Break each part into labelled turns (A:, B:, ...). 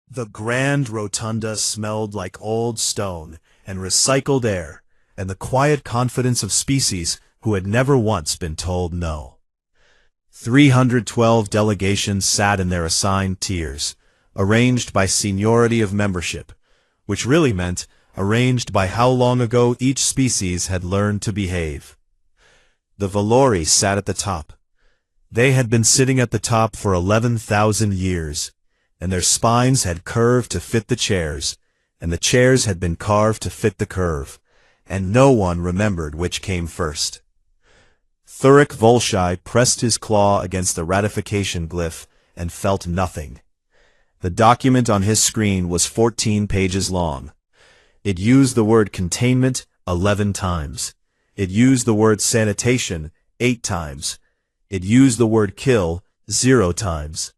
A: The grand rotunda smelled like old stone and recycled air, and the quiet confidence of species who had never once been told no. 312 delegations sat in their assigned tiers, arranged by seniority of membership, which really meant arranged by how long ago each species had learned to behave. The Valori sat at the top. They had been sitting at the top for 11,000 years, and their spines had curved to fit the chairs, and the chairs had been carved to fit the curve, and no one remembered which came first. Thuric Volsci pressed his claw against the ratification glyph and felt nothing. The document on his screen was 14 pages long. It used the word containment 11 times. It used the word sanitation 8 times. It used the word kill 0 times.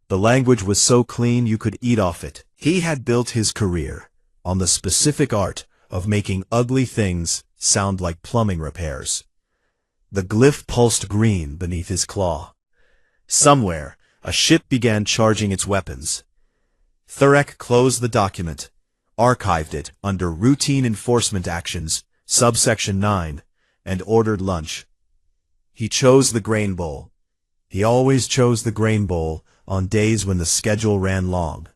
A: The language was so clean you could eat off it. He had built his career on the specific art of making ugly things sound like plumbing repairs. The glyph pulsed green beneath his claw. Somewhere, a ship began charging its weapons. Thurek closed the document, archived it under Routine Enforcement Actions, subsection 9, and ordered lunch. He chose the grain bowl. He always chose the grain bowl on days when the schedule ran long.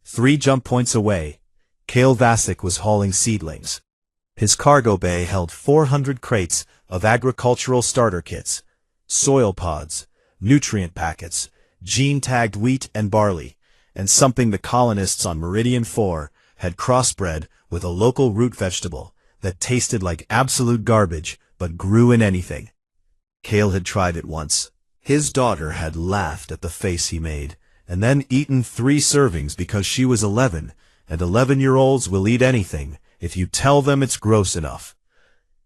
A: 3 jump points away, Kale Vasic was hauling seedlings. His cargo bay held 400 crates of agricultural starter kits, soil pods, nutrient packets, gene-tagged wheat and barley, and something the colonists on Meridian 4 had crossbred with a local root vegetable that tasted like absolute garbage but grew in anything. Kale had tried it once. His daughter had laughed at the face he made, and then eaten 3 servings because she was 11, and 11-year-olds will eat anything if you tell them it's gross enough.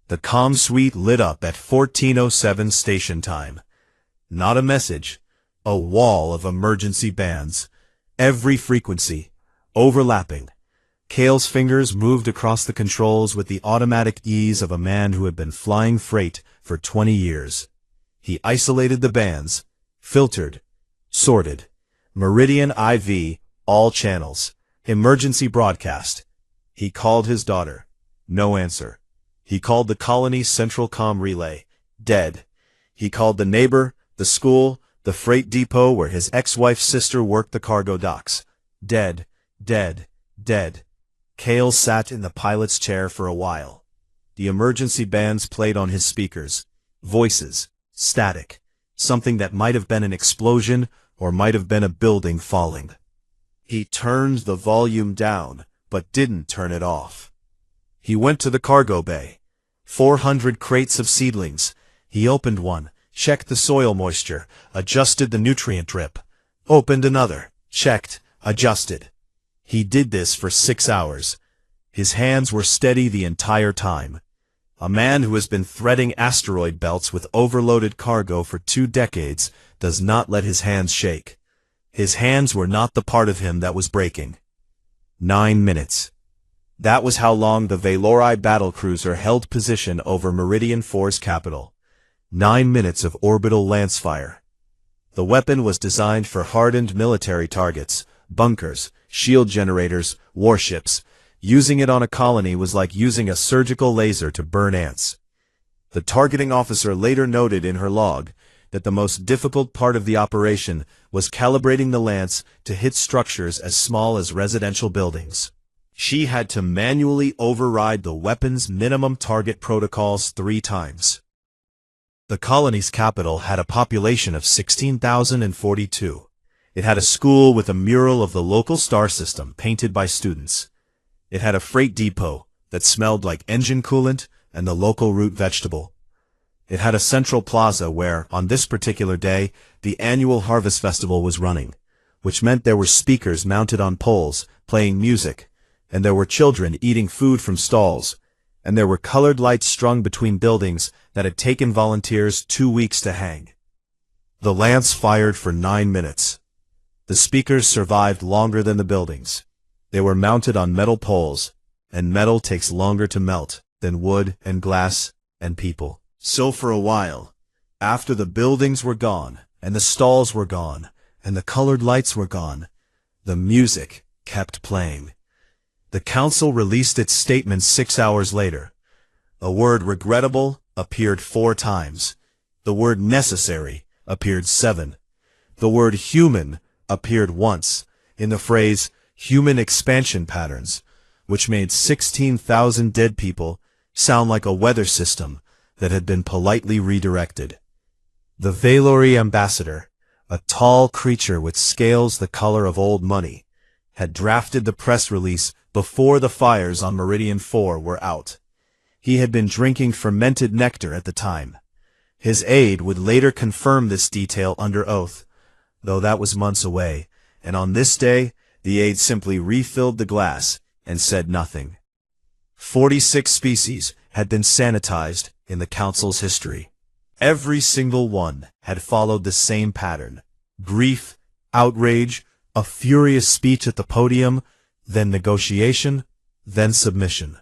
A: The comm suite lit up at 14:07 station time. Not a message, a wall of emergency bands, every frequency, overlapping. Kale's fingers moved across the controls with the automatic ease of a man who had been flying freight for 20 years. He isolated the bands, filtered, sorted. Meridian IV, all channels. Emergency broadcast. He called his daughter. No answer. He called the colony's central comm relay. Dead. He called the neighbor, the school, the freight depot where his ex-wife's sister worked the cargo docks. Dead, dead, dead. Kale sat in the pilot's chair for a while. The emergency bands played on his speakers. Voices. Static. Something that might have been an explosion or might have been a building falling. He turned the volume down, but didn't turn it off. He went to the cargo bay. 400 crates of seedlings. He opened one, checked the soil moisture, adjusted the nutrient drip. Opened another, checked, adjusted. He did this for 6 hours. His hands were steady the entire time. A man who has been threading asteroid belts with overloaded cargo for 2 decades does not let his hands shake. His hands were not the part of him that was breaking. 9 minutes. That was how long the Valori battlecruiser held position over Meridian 4's capital. 9 minutes of orbital lance fire. The weapon was designed for hardened military targets, bunkers, shield generators, warships. Using it on a colony was like using a surgical laser to burn ants. The targeting officer later noted in her log that the most difficult part of the operation was calibrating the lance to hit structures as small as residential buildings. She had to manually override the weapon's minimum target protocols 3 times. The colony's capital had a population of 16,042. It had a school with a mural of the local star system painted by students. It had a freight depot that smelled like engine coolant and the local root vegetable. It had a central plaza where, on this particular day, the annual harvest festival was running, which meant there were speakers mounted on poles, playing music, and there were children eating food from stalls, and there were colored lights strung between buildings that had taken volunteers 2 weeks to hang. The lance fired for 9 minutes. The speakers survived longer than the buildings. They were mounted on metal poles, and metal takes longer to melt than wood and glass and people. So for a while, after the buildings were gone, and the stalls were gone, and the colored lights were gone, The music kept playing. The council released its statement 6 hours later. The word regrettable appeared 4 times. The word necessary appeared 7. The word human appeared once, in the phrase human expansion patterns, which made 16,000 dead people sound like a weather system that had been politely redirected. The Valori ambassador, a tall creature with scales the color of old money, had drafted the press release before the fires on Meridian 4 were out. He had been drinking fermented nectar at the time. His aide would later confirm this detail under oath, though that was months away, and on this day, the aide simply refilled the glass and said nothing. 46 species had been sanitized in the Council's history. Every single one had followed the same pattern: grief, outrage, a furious speech at the podium, then negotiation, then submission.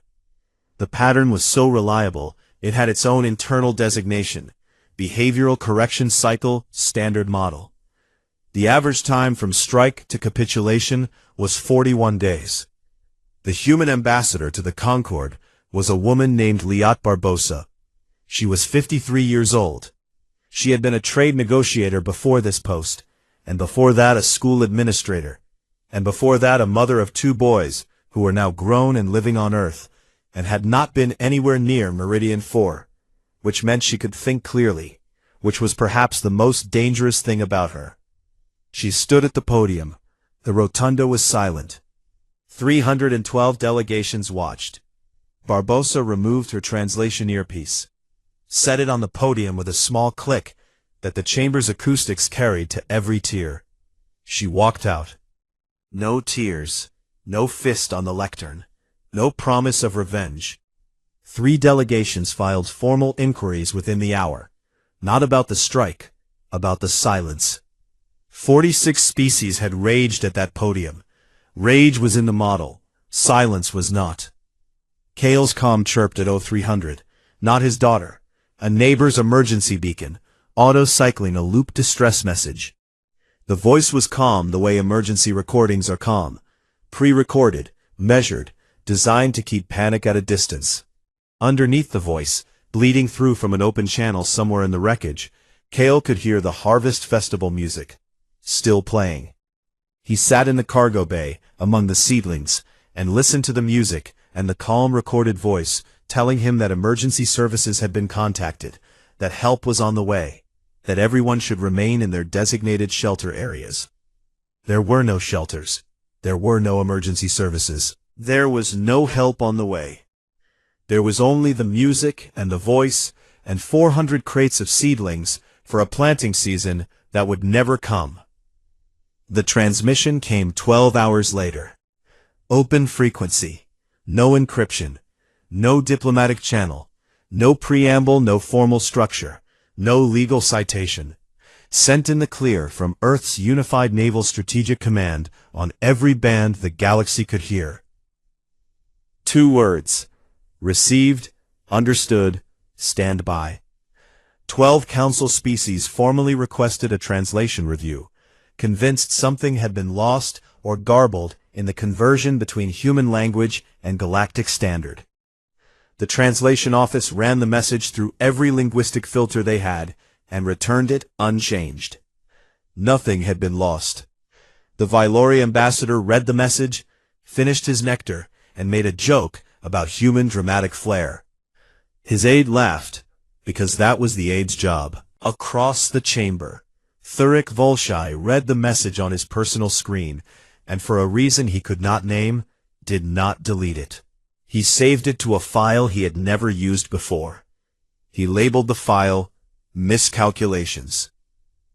A: The pattern was so reliable, it had its own internal designation: Behavioral Correction Cycle Standard Model. The average time from strike to capitulation was 41 days. The human ambassador to the Concord was a woman named Liat Barbosa. She was 53 years old. She had been a trade negotiator before this post, and before that a school administrator, and before that a mother of 2 boys who were now grown and living on Earth, and had not been anywhere near Meridian 4, which meant she could think clearly, which was perhaps the most dangerous thing about her. She stood at the podium. The rotunda was silent. 312 delegations watched. Barbosa removed her translation earpiece, set it on the podium with a small click that the chamber's acoustics carried to every tier. She walked out. No tears, no fist on the lectern, no promise of revenge. 3 delegations filed formal inquiries within the hour, not about the strike, about the silence. 46 species had raged at that podium. Rage was in the model, silence was not. Kale's comm chirped at 0300, not his daughter, a neighbor's emergency beacon, auto-cycling a loop distress message. The voice was calm the way emergency recordings are calm, pre-recorded, measured, designed to keep panic at a distance. Underneath the voice, bleeding through from an open channel somewhere in the wreckage, Kale could hear the Harvest Festival music, still playing. He sat in the cargo bay, among the seedlings, and listened to the music and the calm recorded voice telling him that emergency services had been contacted, that help was on the way, that everyone should remain in their designated shelter areas. There were no shelters. There were no emergency services. There was no help on the way. There was only the music and the voice and 400 crates of seedlings for a planting season that would never come. The transmission came 12 hours later. Open frequency. No encryption. No diplomatic channel. No preamble, no formal structure. No legal citation. Sent in the clear from Earth's Unified Naval Strategic Command on every band the galaxy could hear. 2 words. Received, understood, stand by. 12 council species formally requested a translation review, convinced something had been lost or garbled in the conversion between human language and galactic standard. The translation office ran the message through every linguistic filter they had and returned it unchanged. Nothing had been lost. The Valori ambassador read the message, finished his nectar, and made a joke about human dramatic flair. His aide laughed, because that was the aide's job. Across the chamber, Thurik Volshai read the message on his personal screen, and for a reason he could not name, did not delete it. He saved it to a file he had never used before. He labeled the file Miscalculations.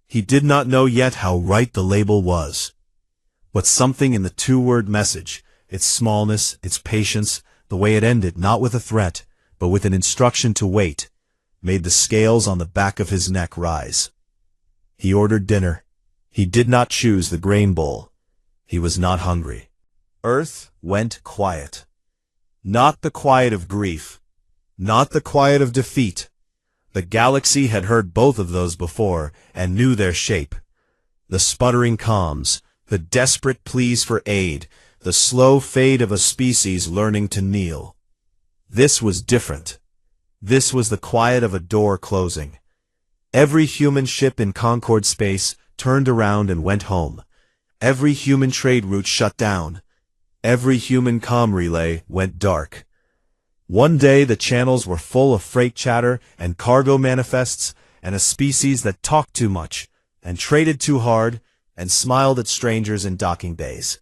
A: He did not know yet how right the label was. But something in the 2-word message, its smallness, its patience, the way it ended not with a threat, but with an instruction to wait, made the scales on the back of his neck rise. He ordered dinner. He did not choose the grain bowl. He was not hungry. Earth went quiet. Not the quiet of grief. Not the quiet of defeat. The galaxy had heard both of those before and knew their shape. The sputtering comms, The desperate pleas for aid, the slow fade of a species learning to kneel. This was different. This was the quiet of a door closing. Every human ship in Concord space turned around and went home. Every human trade route shut down. Every human comm relay went dark. One day the channels were full of freight chatter and cargo manifests and a species that talked too much and traded too hard and smiled at strangers in docking bays.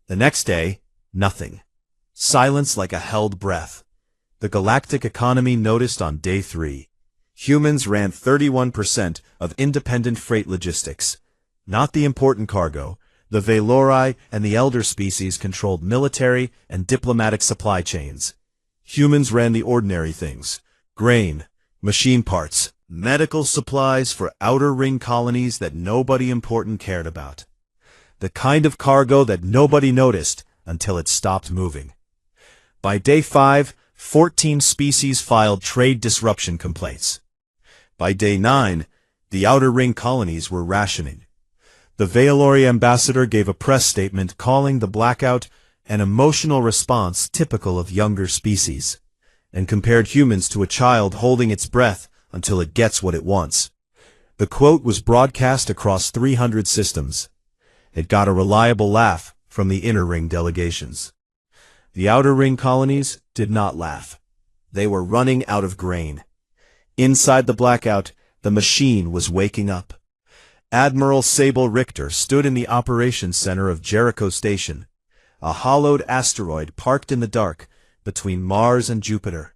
A: The next day, nothing. Silence like a held breath. The galactic economy noticed on day 3. Humans ran 31% of independent freight logistics. Not the important cargo. The Valori and the elder species controlled military and diplomatic supply chains. Humans ran the ordinary things. Grain, machine parts, medical supplies for outer ring colonies that nobody important cared about. The kind of cargo that nobody noticed until it stopped moving. By day 5, 14 species filed trade disruption complaints. By day 9, the outer ring colonies were rationing. The Valori ambassador gave a press statement calling the blackout an emotional response typical of younger species, and compared humans to a child holding its breath until it gets what it wants. The quote was broadcast across 300 systems. It got a reliable laugh from the inner ring delegations. The outer ring colonies did not laugh. They were running out of grain. Inside the blackout, the machine was waking up. Admiral Sable Richter stood in the operations center of Jericho Station, a hollowed asteroid parked in the dark between Mars and Jupiter,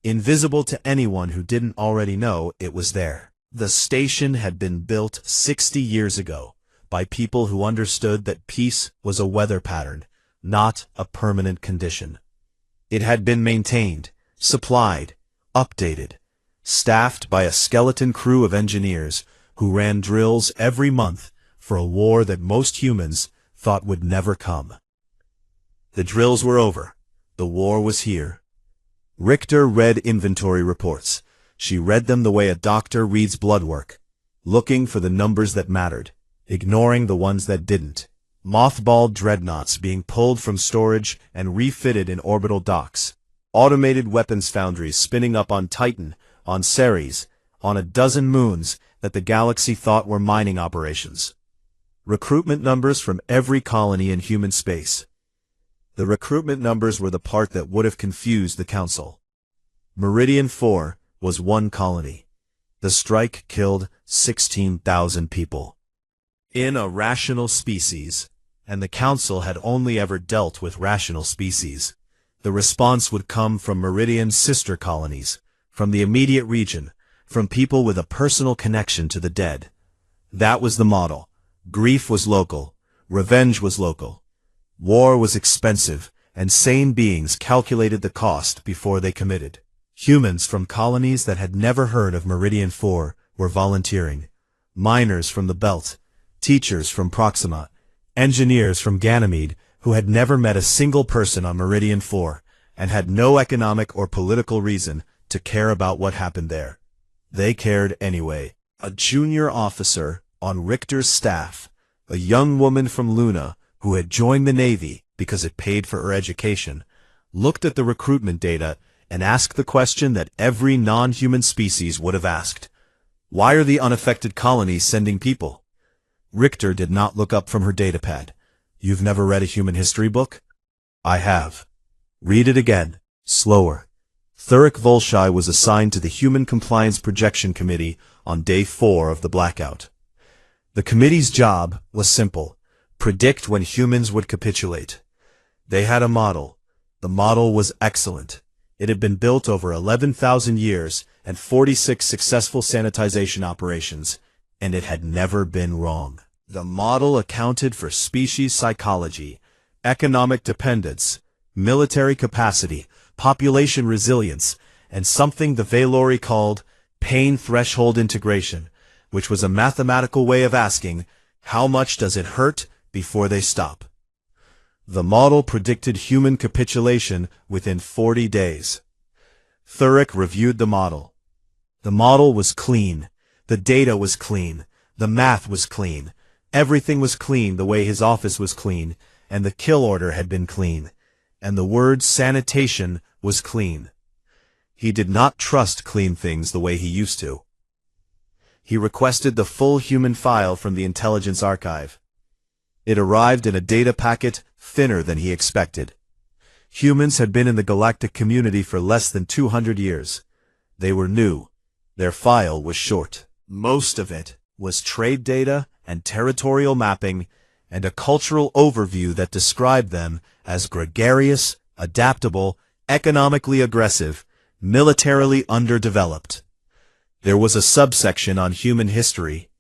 A: invisible to anyone who didn't already know it was there. The station had been built 60 years ago by people who understood that peace was a weather pattern, not a permanent condition. It had been maintained, supplied, updated, staffed by a skeleton crew of engineers who ran drills every month for a war that most humans thought would never come. The drills were over. The war was here. Richter read inventory reports. She read them the way a doctor reads blood work, looking for the numbers that mattered, ignoring the ones that didn't. Mothballed dreadnoughts being pulled from storage and refitted in orbital docks. Automated weapons foundries spinning up on Titan, on Ceres, on a dozen moons that the galaxy thought were mining operations. Recruitment numbers from every colony in human space. The recruitment numbers were the part that would have confused the Council. Meridian 4 was one colony. The strike killed 16,000 people. In a rational species, and the Council had only ever dealt with rational species, the response would come from Meridian's sister colonies, from the immediate region, from people with a personal connection to the dead. That was the model. Grief was local. Revenge was local. War was expensive, and sane beings calculated the cost before they committed. Humans from colonies that had never heard of Meridian 4 were volunteering. Miners from the Belt, teachers from Proxima, engineers from Ganymede who had never met a single person on Meridian 4 and had no economic or political reason to care about what happened there. They cared anyway. A junior officer on Richter's staff, a young woman from Luna who had joined the Navy because it paid for her education, looked at the recruitment data and asked the question that every non-human species would have asked. Why are the unaffected colonies sending people? Richter did not look up from her datapad. You've never read a human history book? I have. Read it again, slower. Thuric Volsci was assigned to the Human Compliance Projection Committee on day 4 of the blackout. The committee's job was simple: predict when humans would capitulate. They had a model. The model was excellent. It had been built over 11,000 years and 46 successful sanitization operations, and it had never been wrong. The model accounted for species psychology, economic dependence, military capacity, population resilience, and something the Valori called pain threshold integration, which was a mathematical way of asking, how much does it hurt before they stop? The model predicted human capitulation within 40 days. Thuric reviewed the model. The model was clean. The data was clean. The math was clean. Everything was clean the way his office was clean, and the kill order had been clean, and the word sanitation was clean. He did not trust clean things the way he used to. He requested the full human file from the intelligence archive. It arrived in a data packet thinner than he expected. Humans had been in the galactic community for less than 200 years. They were new. Their file was short. Most of it was trade data and territorial mapping and a cultural overview that described them as gregarious, adaptable, economically aggressive, militarily underdeveloped. There was a subsection on human history.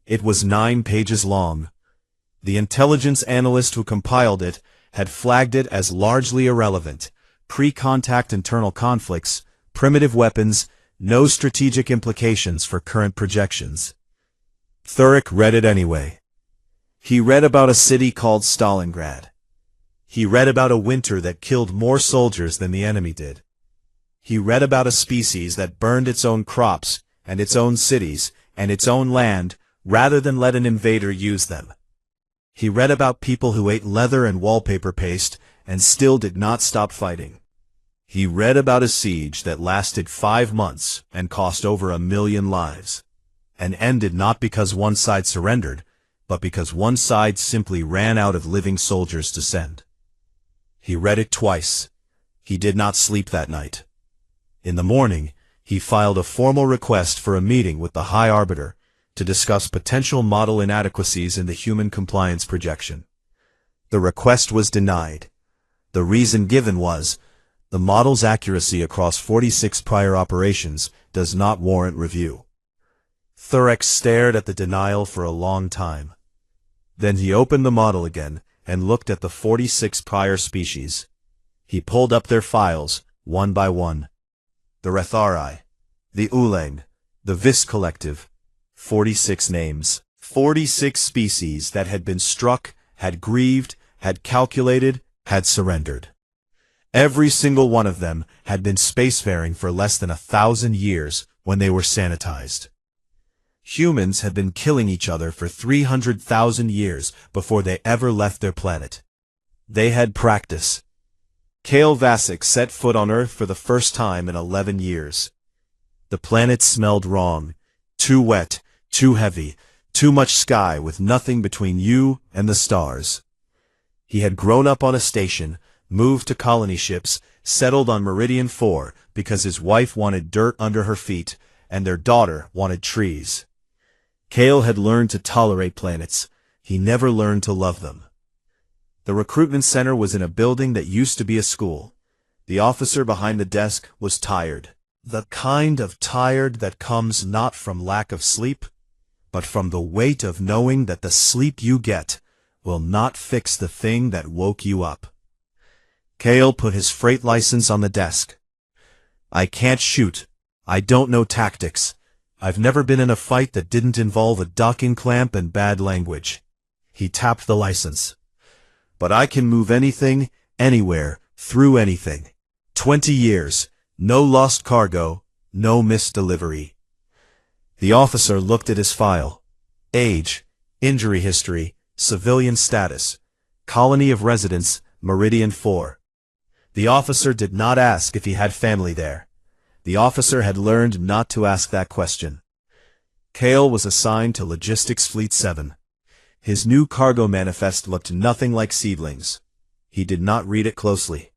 A: It was 9 pages long. The intelligence analyst who compiled it had flagged it as largely irrelevant, pre-contact internal conflicts, primitive weapons, no strategic implications for current projections. Thurek read it anyway. He read about a city called Stalingrad. He read about a winter that killed more soldiers than the enemy did. He read about a species that burned its own crops and its own cities and its own land rather than let an invader use them. He read about people who ate leather and wallpaper paste and still did not stop fighting. He read about a siege that lasted 5 months and cost over 1 million lives, and ended not because one side surrendered, but because one side simply ran out of living soldiers to send. He read it twice. He did not sleep that night. In the morning, he filed a formal request for a meeting with the High Arbiter to discuss potential model inadequacies in the human compliance projection. The request was denied. The reason given was, the model's accuracy across 46 prior operations does not warrant review. Thurek stared at the denial for a long time. Then he opened the model again and looked at the 46 prior species. He pulled up their files, one by one. The Rethari, the Uleng, the Vis Collective, 46 names, 46 species that had been struck, had grieved, had calculated, had surrendered. Every single one of them had been spacefaring for less than 1,000 years when they were sanitized. Humans had been killing each other for 300,000 years before they ever left their planet. They had practice. Kale Vasek set foot on Earth for the first time in 11 years. The planet smelled wrong, too wet, too heavy, too much sky with nothing between you and the stars. He had grown up on a station, moved to colony ships, settled on Meridian 4 because his wife wanted dirt under her feet and their daughter wanted trees. Kale had learned to tolerate planets. He never learned to love them. The recruitment center was in a building that used to be a school. The officer behind the desk was tired. The kind of tired that comes not from lack of sleep, but from the weight of knowing that the sleep you get will not fix the thing that woke you up. Kale put his freight license on the desk. I can't shoot. I don't know tactics. I've never been in a fight that didn't involve a docking clamp and bad language. He tapped the license. But I can move anything, anywhere, through anything. 20 years, no lost cargo, no missed delivery. The officer looked at his file. Age, injury history, civilian status, colony of residence, Meridian 4. The officer did not ask if he had family there. The officer had learned not to ask that question. Kale was assigned to Logistics Fleet 7. His new cargo manifest looked nothing like Seedling's. He did not read it closely.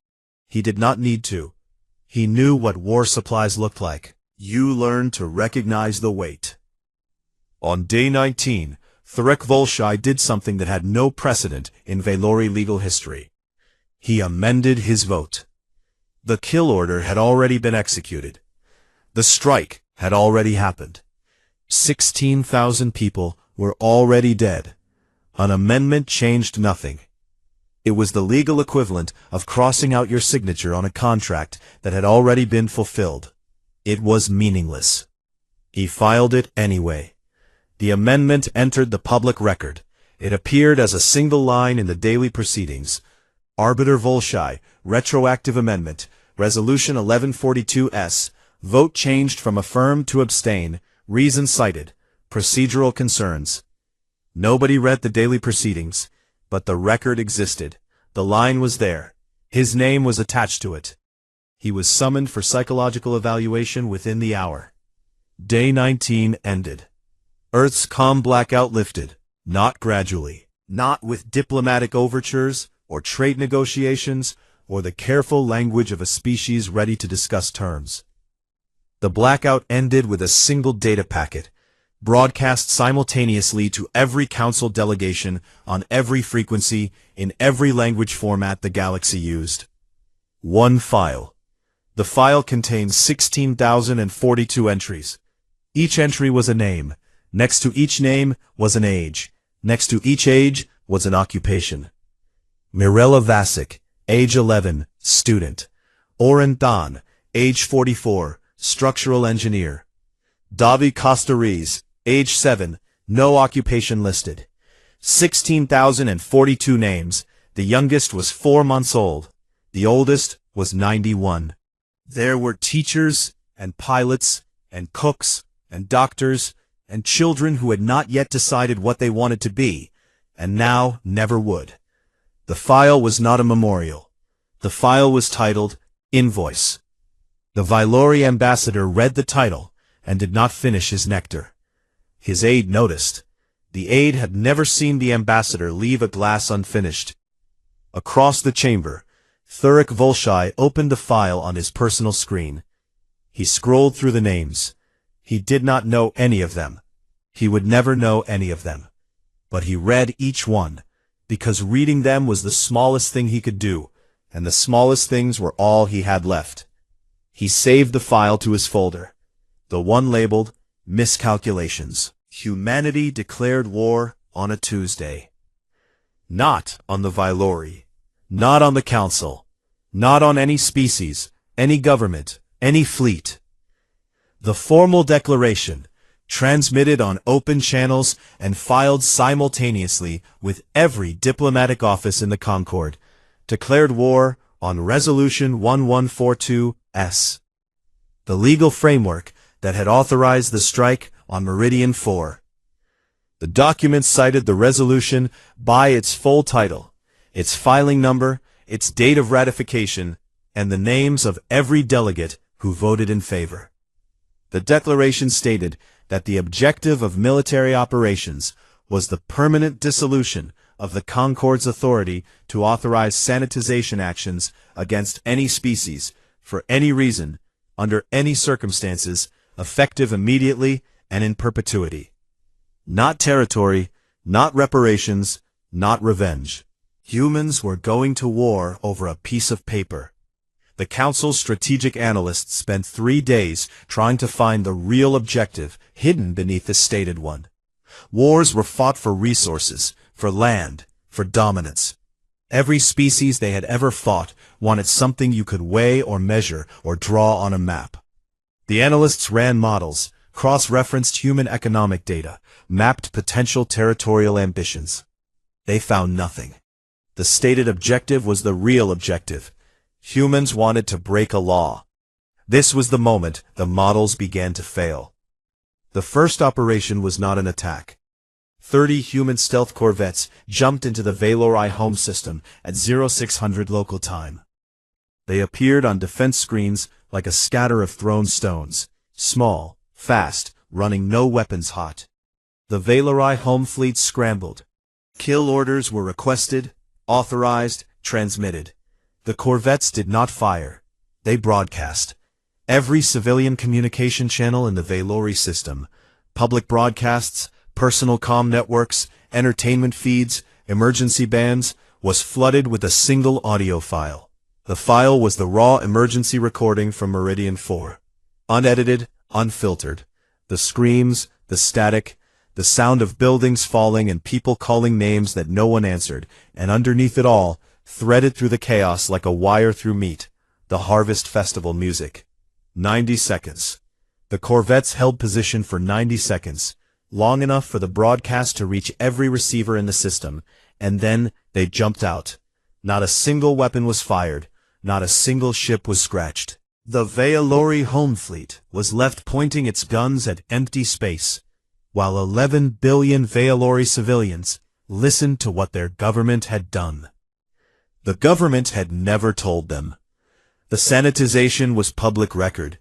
A: He did not need to. He knew what war supplies looked like. You learn to recognize the weight. On day 19, Thurek Volshai did something that had no precedent in Velori legal history. He amended his vote. The kill order had already been executed. The strike had already happened. 16,000 people were already dead. An amendment changed nothing. It was the legal equivalent of crossing out your signature on a contract that had already been fulfilled. It was meaningless. He filed it anyway. The amendment entered the public record. It appeared as a single line in the daily proceedings. Arbiter Volshai, retroactive amendment, Resolution 1142S, vote changed from affirm to abstain, reason cited, procedural concerns. Nobody read the daily proceedings, but the record existed. The line was there. His name was attached to it. He was summoned for psychological evaluation within the hour. Day 19 ended. Earth's calm blackout lifted, not gradually, not with diplomatic overtures or trade negotiations or the careful language of a species ready to discuss terms. The blackout ended with a single data packet, broadcast simultaneously to every council delegation on every frequency in every language format the galaxy used. One file. The file contained 16,042 entries. Each entry was a name. Next to each name was an age. Next to each age was an occupation. Mirella Vasic, age 11, student. Oren Dan, age 44, structural engineer. Davi Costariz, age 7, no occupation listed. 16,042 names. The youngest was 4 months old. The oldest was 91. There were teachers and pilots and cooks and doctors and children who had not yet decided what they wanted to be, and now never would. The file was not a memorial. The file was titled Invoice. The Vylori ambassador read the title and did not finish his nectar. His aide noticed. The aide had never seen the ambassador leave a glass unfinished. Across the chamber, Thurik Volshai opened the file on his personal screen. He scrolled through the names. He did not know any of them. He would never know any of them. But he read each one, because reading them was the smallest thing he could do, and the smallest things were all he had left. He saved the file to his folder, the one labeled Miscalculations. Humanity declared war on a Tuesday. Not on the Vylori, not on the Council, not on any species, any government, any fleet. The formal declaration, transmitted on open channels and filed simultaneously with every diplomatic office in the Concord, declared war on Resolution 1142-S, the legal framework that had authorized the strike on Meridian 4. The document cited the resolution by its full title, its filing number, its date of ratification, and the names of every delegate who voted in favor. The declaration stated that the objective of military operations was the permanent dissolution of the Concord's authority to authorize sanitization actions against any species, for any reason, under any circumstances, effective immediately and in perpetuity. Not territory, not reparations, not revenge. Humans were going to war over a piece of paper. The Council's strategic analysts spent 3 days trying to find the real objective hidden beneath the stated one. Wars were fought for resources, for land, for dominance. Every species they had ever fought wanted something you could weigh or measure or draw on a map. The analysts ran models, cross-referenced human economic data, mapped potential territorial ambitions. They found nothing. The stated objective was the real objective. Humans wanted to break a law. This was the moment the models began to fail. The first operation was not an attack. 30 human stealth corvettes jumped into the Vylori home system at 0600 local time. They appeared on defense screens like a scatter of thrown stones, small, fast, running no weapons hot. The Vylori home fleet scrambled. Kill orders were requested, authorized, transmitted. The corvettes did not fire. They broadcast. Every civilian communication channel in the Vylori system, public broadcasts, personal comm networks, entertainment feeds, emergency bands, was flooded with a single audio file. The file was the raw emergency recording from Meridian 4. Unedited, unfiltered. The screams, the static, the sound of buildings falling and people calling names that no one answered, and underneath it all, threaded through the chaos like a wire through meat, the Harvest Festival music. 90 seconds. The corvettes held position for 90 seconds, long enough for the broadcast to reach every receiver in the system, and then they jumped out. Not a single weapon was fired, not a single ship was scratched. The Vylori home fleet was left pointing its guns at empty space, while 11 billion Valori civilians listened to what their government had done. The government had never told them. The sanitization was public record,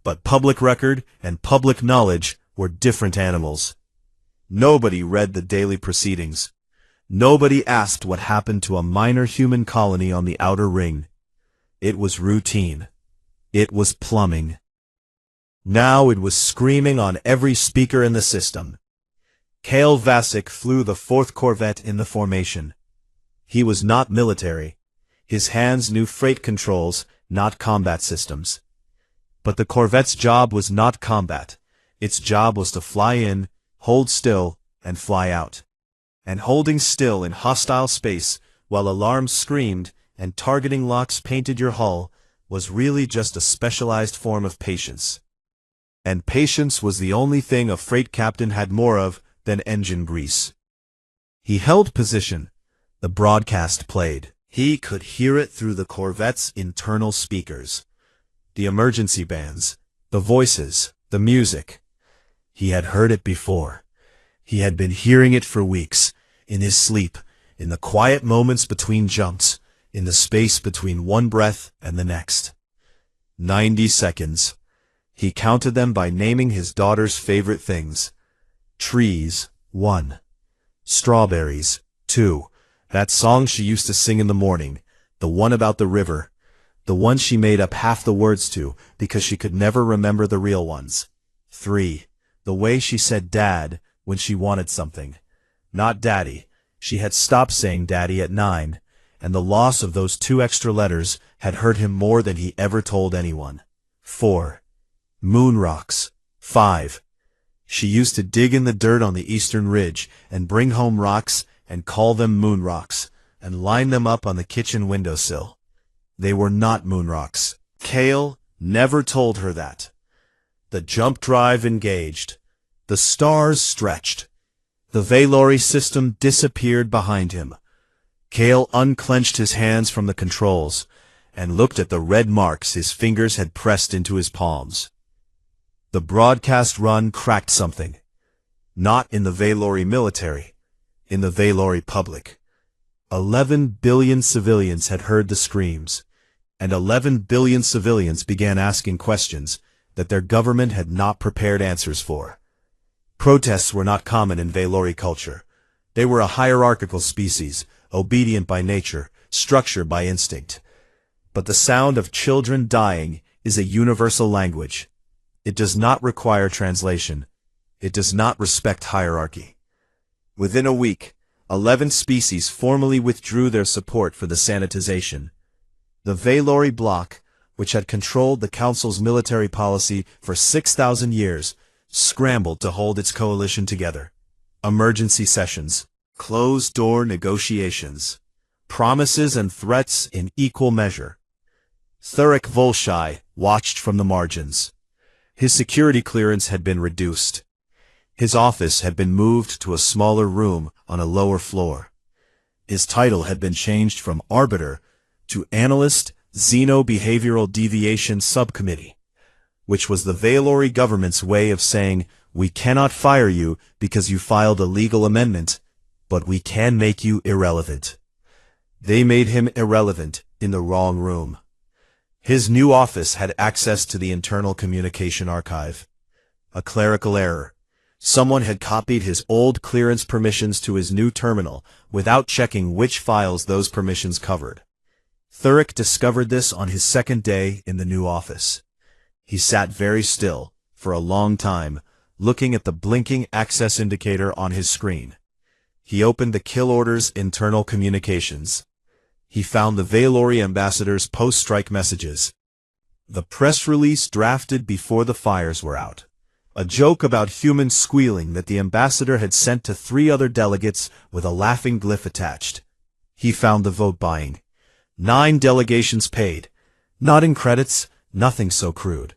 A: but public record and public knowledge were different animals. Nobody read the daily proceedings. Nobody asked what happened to a minor human colony on the outer ring. It was routine. It was plumbing. Now it was screaming on every speaker in the system. Kale Vasek flew the 4th Corvette in the formation. He was not military. His hands knew freight controls, not combat systems. But the Corvette's job was not combat. Its job was to fly in, hold still, and fly out. And holding still in hostile space while alarms screamed and targeting locks painted your hull was really just a specialized form of patience. And patience was the only thing a freight captain had more of than engine grease. He held position. The broadcast played. He could hear it through the Corvette's internal speakers. The emergency bands, the voices, the music. He had heard it before. He had been hearing it for weeks, in his sleep, in the quiet moments between jumps, in the space between one breath and the next. 90 seconds. He counted them by naming his daughter's favorite things. Trees, 1. Strawberries, 2. That song she used to sing in the morning, the one about the river, the one she made up half the words to because she could never remember the real ones. 3. The way she said dad when she wanted something. Not daddy. She had stopped saying daddy at 9, and the loss of those 2 extra letters had hurt him more than he ever told anyone. 4. Moon rocks. 5. She used to dig in the dirt on the eastern ridge and bring home rocks and call them moon rocks, and line them up on the kitchen windowsill. They were not moon rocks. Kale never told her that. The jump drive engaged. The stars stretched. The Valori system disappeared behind him. Kale unclenched his hands from the controls and looked at the red marks his fingers had pressed into his palms. The broadcast run cracked something. Not in the Valori military, in the Valori public. 11 billion civilians had heard the screams, and 11 billion civilians began asking questions that their government had not prepared answers for. Protests were not common in Valori culture. They were a hierarchical species, obedient by nature, structured by instinct. But the sound of children dying is a universal language. It does not require translation. It does not respect hierarchy. Within a week, 11 species formally withdrew their support for the sanitization. The Valori bloc, which had controlled the Council's military policy for 6,000 years, scrambled to hold its coalition together. Emergency sessions, closed-door negotiations, promises and threats in equal measure. Thurek Volshai watched from the margins. His security clearance had been reduced. His office had been moved to a smaller room on a lower floor. His title had been changed from Arbiter to Analyst Xeno-Behavioral Deviation Subcommittee, which was the Valori government's way of saying, we cannot fire you because you filed a legal amendment, but we can make you irrelevant. They made him irrelevant in the wrong room. His new office had access to the internal communication archive. A clerical error. Someone had copied his old clearance permissions to his new terminal without checking which files those permissions covered. Thurek discovered this on his second day in the new office. He sat very still, for a long time, looking at the blinking access indicator on his screen. He opened the kill order's internal communications. He found the Valori ambassador's post-strike messages. The press release drafted before the fires were out. A joke about humans squealing that the ambassador had sent to 3 other delegates with a laughing glyph attached. He found the vote buying. 9 delegations paid. Not in credits, nothing so crude.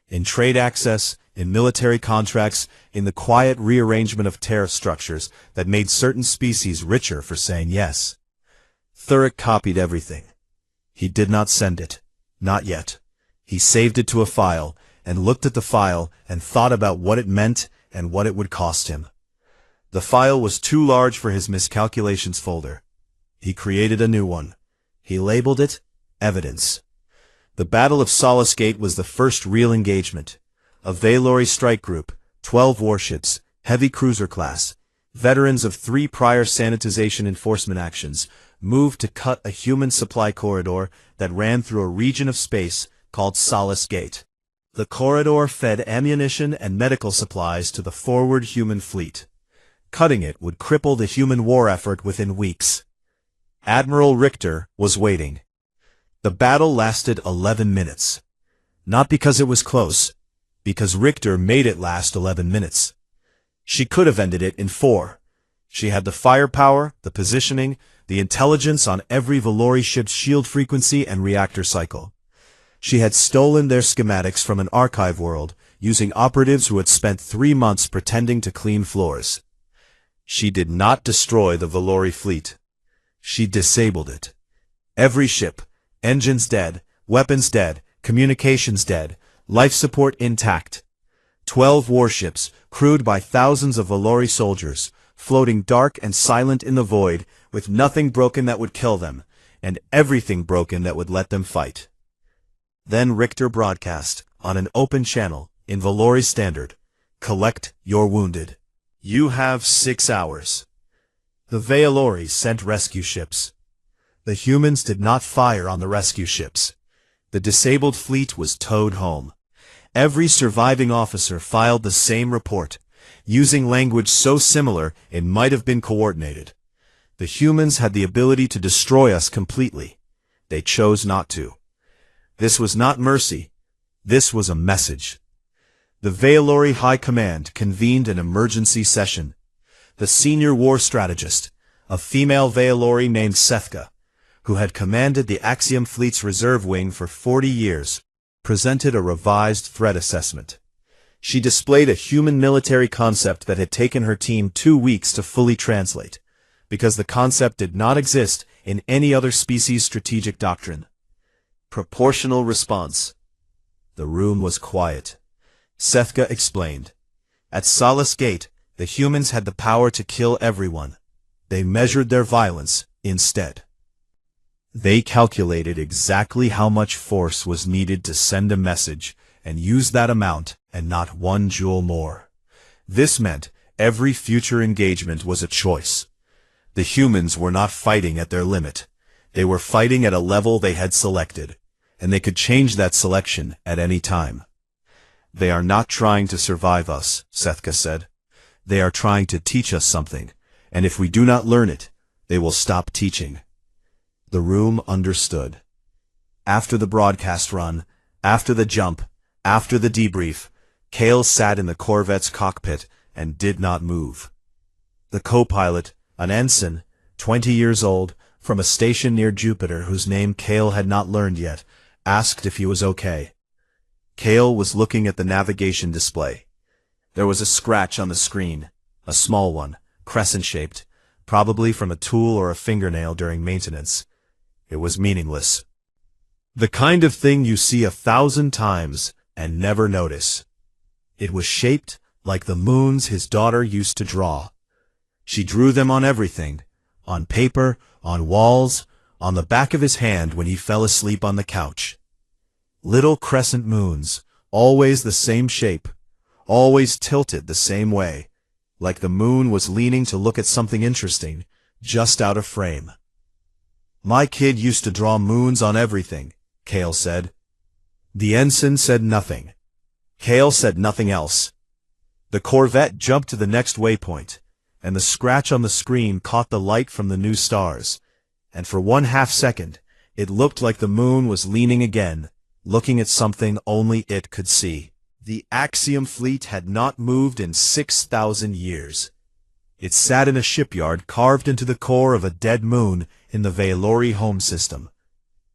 A: In trade access, in military contracts, in the quiet rearrangement of tariff structures that made certain species richer for saying yes. Thurek copied everything. He did not send it. Not yet. He saved it to a file, and looked at the file and thought about what it meant and what it would cost him. The file was too large for his miscalculations folder. He created a new one. He labeled it Evidence. The Battle of Solace Gate was the first real engagement. A Valori strike group, 12 warships, heavy cruiser class, veterans of 3 prior sanitization enforcement actions, moved to cut a human supply corridor that ran through a region of space called Solace Gate. The corridor fed ammunition and medical supplies to the forward human fleet. Cutting it would cripple the human war effort within weeks. Admiral Richter was waiting. The battle lasted 11 minutes. Not because it was close, because Richter made it last 11 minutes. She could have ended it in 4. She had the firepower, the positioning, the intelligence on every Valori ship's shield frequency and reactor cycle. She had stolen their schematics from an archive world, using operatives who had spent 3 months pretending to clean floors. She did not destroy the Valori fleet. She disabled it. Every ship, engines dead, weapons dead, communications dead, life support intact. 12 warships, crewed by thousands of Valori soldiers, floating dark and silent in the void, with nothing broken that would kill them, and everything broken that would let them fight. Then Richter broadcast, on an open channel, in Valori Standard, "Collect your wounded. You have 6 hours." The Valori sent rescue ships. The humans did not fire on the rescue ships. The disabled fleet was towed home. Every surviving officer filed the same report, using language so similar it might have been coordinated. The humans had the ability to destroy us completely. They chose not to. This was not mercy. This was a message. The Valori High Command convened an emergency session. The senior war strategist, a female Valori named Sethka, who had commanded the Axiom Fleet's reserve wing for 40 years, presented a revised threat assessment. She displayed a human military concept that had taken her team 2 weeks to fully translate, because the concept did not exist in any other species' strategic doctrine. Proportional response. The room was quiet. Sethka explained. At Solace Gate, the humans had the power to kill everyone. They measured their violence instead. They calculated exactly how much force was needed to send a message, and used that amount and not 1 joule more. This meant every future engagement was a choice. The humans were not fighting at their limit. They were fighting at a level they had selected, and they could change that selection at any time. They are not trying to survive us, Sethka said. They are trying to teach us something, and if we do not learn it, they will stop teaching. The room understood. After the broadcast run, after the jump, after the debrief, Kale sat in the Corvette's cockpit and did not move. The co-pilot, an ensign, 20 years old, from a station near Jupiter whose name Kale had not learned yet, asked if he was okay. Kale was looking at the navigation display. There was a scratch on the screen, a small one, crescent-shaped, probably from a tool or a fingernail during maintenance. It was meaningless. The kind of thing you see 1,000 times and never notice. It was shaped like the moons his daughter used to draw. She drew them on everything, on paper, on walls, on the back of his hand when he fell asleep on the couch. Little crescent moons, always the same shape, always tilted the same way, like the moon was leaning to look at something interesting, just out of frame. My kid used to draw moons on everything, Kale said. The ensign said nothing. Kale said nothing else. The Corvette jumped to the next waypoint, and the scratch on the screen caught the light from the new stars, and for 1/2 second, it looked like the moon was leaning again, looking at something only it could see. The Axiom fleet had not moved in 6,000 years. It sat in a shipyard carved into the core of a dead moon in the Valori home system.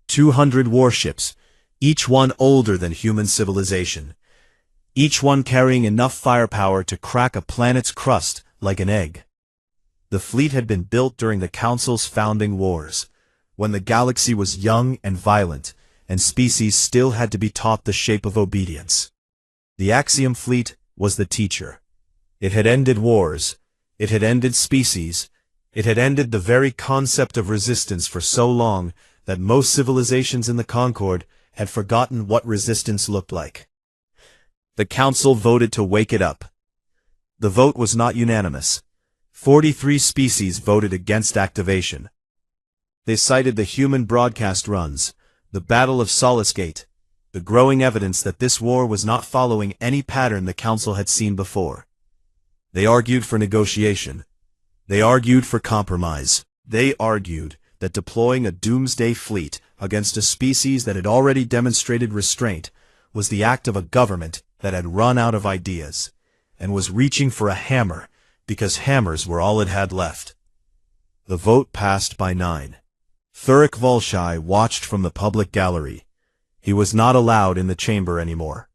A: 200 warships, each one older than human civilization, each one carrying enough firepower to crack a planet's crust like an egg. The fleet had been built during the Council's founding wars, when the galaxy was young and violent, and species still had to be taught the shape of obedience. The Axiom fleet was the teacher. It had ended wars. It had ended species. It had ended the very concept of resistance for so long that most civilizations in the Concord had forgotten what resistance looked like. The council voted to wake it up. The vote was not unanimous. 43 species voted against activation. They cited the human broadcast runs, the Battle of Solace Gate, the growing evidence that this war was not following any pattern the council had seen before. They argued for negotiation. They argued for compromise. They argued that deploying a doomsday fleet against a species that had already demonstrated restraint was the act of a government that had run out of ideas and was reaching for a hammer because hammers were all it had left. The vote passed by 9. Thuric Volshai watched from the public gallery. He was not allowed in the chamber anymore.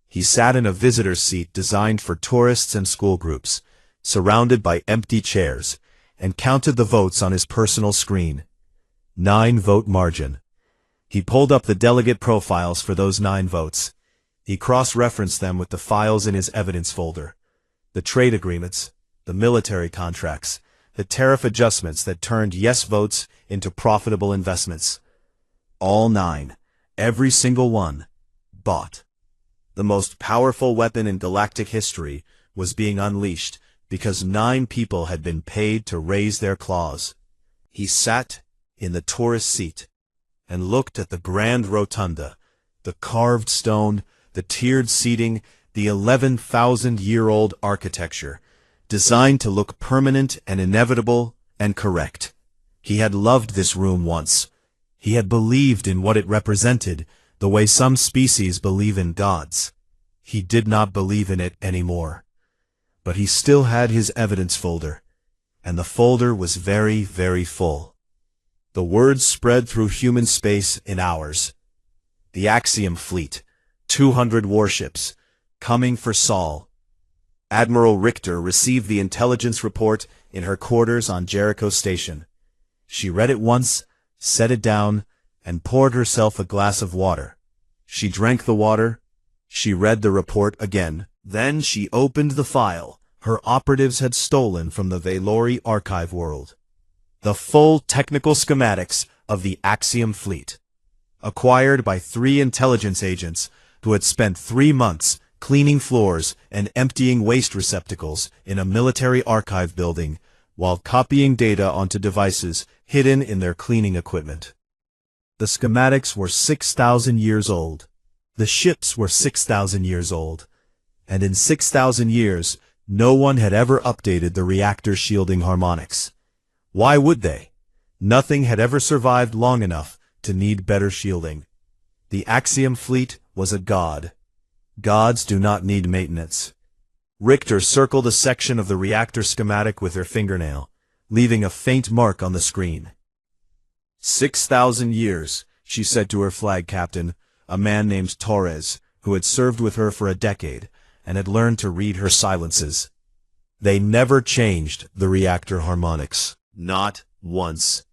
A: He sat in a visitor's seat designed for tourists and school groups, surrounded by empty chairs, and counted the votes on his personal screen. 9-vote margin. He pulled up the delegate profiles for those 9 votes. He cross-referenced them with the files in his evidence folder. The trade agreements, the military contracts, the tariff adjustments that turned yes votes into profitable investments. All 9, every single one, bought. The most powerful weapon in galactic history was being unleashed because 9 people had been paid to raise their claws. He sat in the tourist seat and looked at the grand rotunda, the carved stone, the tiered seating, the 11,000-year-old architecture, designed to look permanent and inevitable and correct. He had loved this room once. He had believed in what it represented, the way some species believe in gods. He did not believe in it anymore. But he still had his evidence folder, and the folder was very, very full. The words spread through human space in hours. The Axiom Fleet, 200 warships, coming for Sol. Admiral Richter received the intelligence report in her quarters on Jericho Station. She read it once, set it down, and poured herself a glass of water. She drank the water. She read the report again. Then she opened the file her operatives had stolen from the Valori archive world. The full technical schematics of the Axiom Fleet, acquired by 3 intelligence agents who had spent 3 months cleaning floors and emptying waste receptacles in a military archive building while copying data onto devices hidden in their cleaning equipment. The schematics were 6,000 years old. The ships were 6,000 years old. And in 6,000 years, no one had ever updated the reactor shielding harmonics. Why would they? Nothing had ever survived long enough to need better shielding. The Axiom Fleet was a god. Gods do not need maintenance. Richter circled a section of the reactor schematic with her fingernail, leaving a faint mark on the screen. 6,000 years, she said to her flag captain, a man named Torres, who had served with her for a decade and had learned to read her silences. They never changed the reactor harmonics. Not once.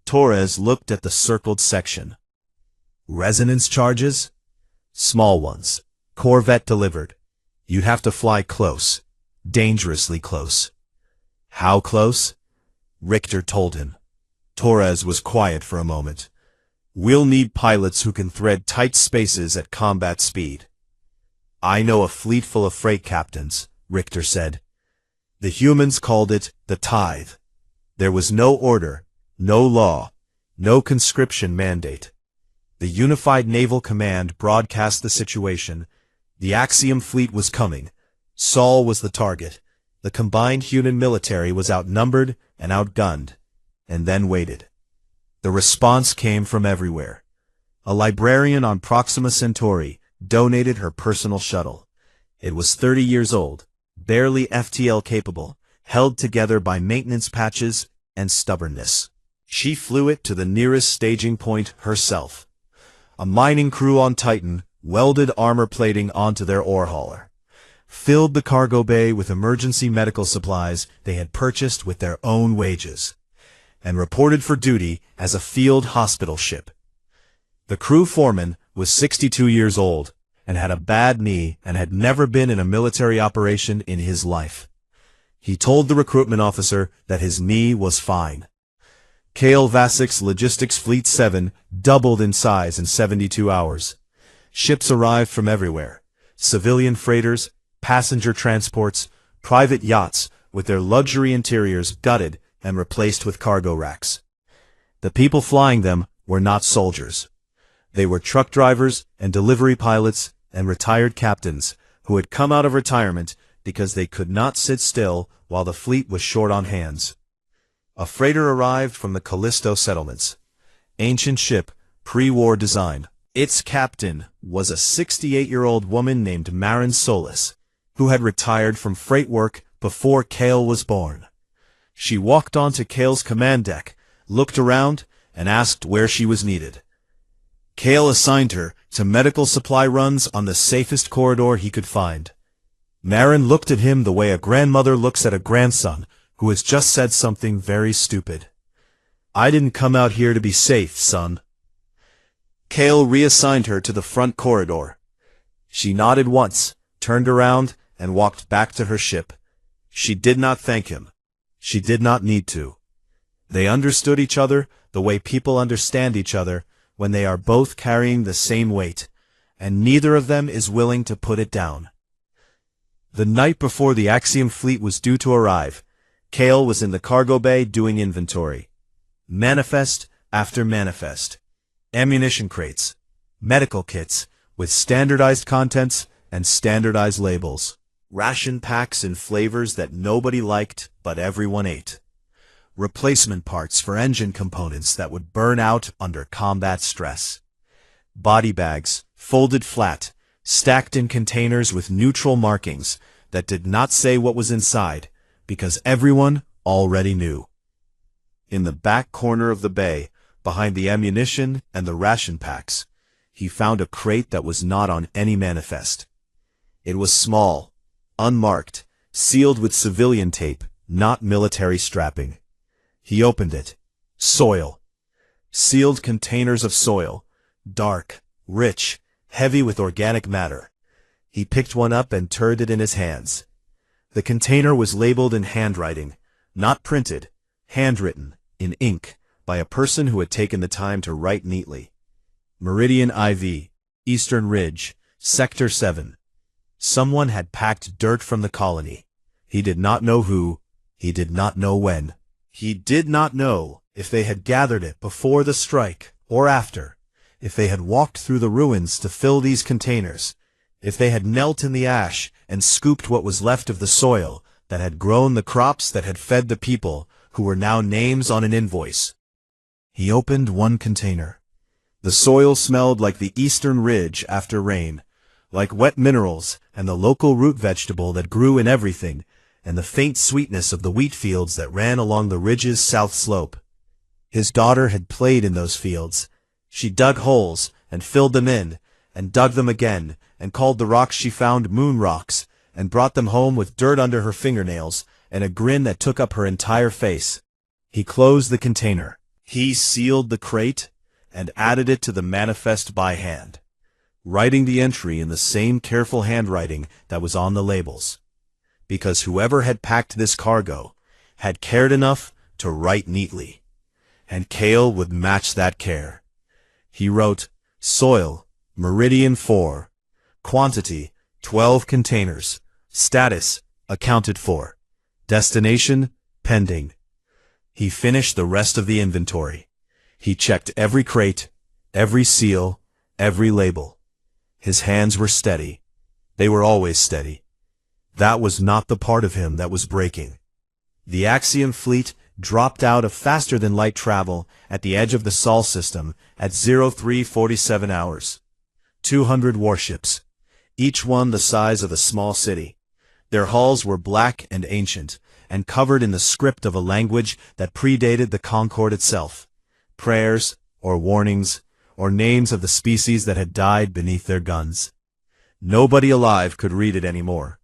A: Torres looked at the circled section. Resonance charges? Small ones. Corvette delivered. You'd have to fly close. Dangerously close. How close? Richter told him. Torres was quiet for a moment. We'll need pilots who can thread tight spaces at combat speed. I know a fleet full of freight captains, Richter said. The humans called it the tithe. There was no order, no law, no conscription mandate. The Unified Naval Command broadcast the situation. The Axiom Fleet was coming. Sol was the target. The combined human military was outnumbered and outgunned, and then waited. The response came from everywhere. A librarian on Proxima Centauri donated her personal shuttle. It was 30 years old, barely FTL capable, held together by maintenance patches and stubbornness. She flew it to the nearest staging point herself. A mining crew on Titan welded armor plating onto their ore hauler, filled the cargo bay with emergency medical supplies they had purchased with their own wages, and reported for duty as a field hospital ship. The crew foreman was 62 years old and had a bad knee and had never been in a military operation in his life. He told the recruitment officer that his knee was fine. Kale Vasik's Logistics Fleet 7 doubled in size in 72 hours. Ships arrived from everywhere. Civilian freighters, passenger transports, private yachts with their luxury interiors gutted and replaced with cargo racks. The people flying them were not soldiers. They were truck drivers and delivery pilots and retired captains who had come out of retirement because they could not sit still while the fleet was short on hands. A freighter arrived from the Callisto settlements. Ancient ship, pre-war design. Its captain was a 68-year-old woman named Marin Solis, who had retired from freight work before Kale was born. She walked onto Kale's command deck, looked around, and asked where she was needed. Kale assigned her to medical supply runs on the safest corridor he could find. Marin looked at him the way a grandmother looks at a grandson who has just said something very stupid. "I didn't come out here to be safe, son." Kale reassigned her to the front corridor. She nodded once, turned around, and walked back to her ship. She did not thank him. She did not need to. They understood each other the way people understand each other when they are both carrying the same weight, and neither of them is willing to put it down. The night before the Axiom fleet was due to arrive, Kale was in the cargo bay doing inventory. Manifest after manifest. Ammunition crates. Medical kits with standardized contents and standardized labels. Ration packs in flavors that nobody liked but everyone ate. Replacement parts for engine components that would burn out under combat stress. Body bags, folded flat, stacked in containers with neutral markings that did not say what was inside, because everyone already knew. In the back corner of the bay, behind the ammunition and the ration packs, he found a crate that was not on any manifest. It was small, unmarked, sealed with civilian tape, not military strapping. He opened it. Soil. Sealed containers of soil. Dark, rich, heavy with organic matter. He picked one up and turned it in his hands. The container was labeled in handwriting, not printed, handwritten, in ink, by a person who had taken the time to write neatly. Meridian IV, Eastern Ridge, Sector 7. Someone had packed dirt from the colony. He did not know who. He did not know when. He did not know if they had gathered it before the strike or after, if they had walked through the ruins to fill these containers, if they had knelt in the ash and scooped what was left of the soil that had grown the crops that had fed the people who were now names on an invoice. He opened one container. The soil smelled like the Eastern Ridge after rain, like wet minerals and the local root vegetable that grew in everything, and the faint sweetness of the wheat fields that ran along the ridge's south slope. His daughter had played in those fields. She dug holes and filled them in, and dug them again, and called the rocks she found moon rocks, and brought them home with dirt under her fingernails, and a grin that took up her entire face. He closed the container. He sealed the crate, and added it to the manifest by hand, writing the entry in the same careful handwriting that was on the labels. Because whoever had packed this cargo had cared enough to write neatly, and Kale would match that care. He wrote, Soil, Meridian 4, Quantity, 12 containers, Status, accounted for, Destination, pending. He finished the rest of the inventory. He checked every crate, every seal, every label. His hands were steady. They were always steady. That was not the part of him that was breaking. The Axiom fleet dropped out of faster-than-light travel at the edge of the Sol system at 0347 hours. 200 warships, each one the size of a small city. Their hulls were black and ancient, and covered in the script of a language that predated the Concorde itself. Prayers, or warnings, or names of the species that had died beneath their guns. Nobody alive could read it anymore.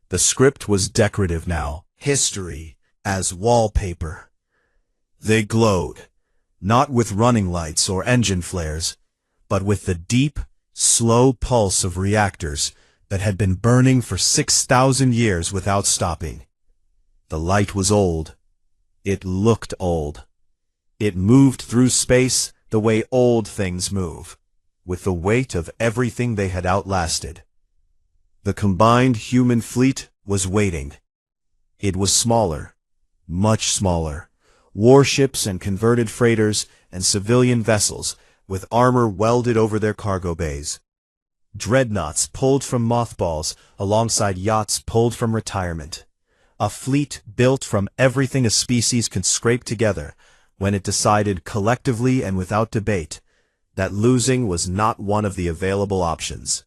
A: The script was decorative now, history, as wallpaper. They glowed, not with running lights or engine flares, but with the deep, slow pulse of reactors that had been burning for 6,000 years without stopping. The light was old. It looked old. It moved through space the way old things move, with the weight of everything they had outlasted. The combined human fleet was waiting. It was smaller, much smaller. Warships and converted freighters and civilian vessels with armor welded over their cargo bays. Dreadnoughts pulled from mothballs alongside yachts pulled from retirement. A fleet built from everything a species could scrape together when it decided collectively and without debate that losing was not one of the available options.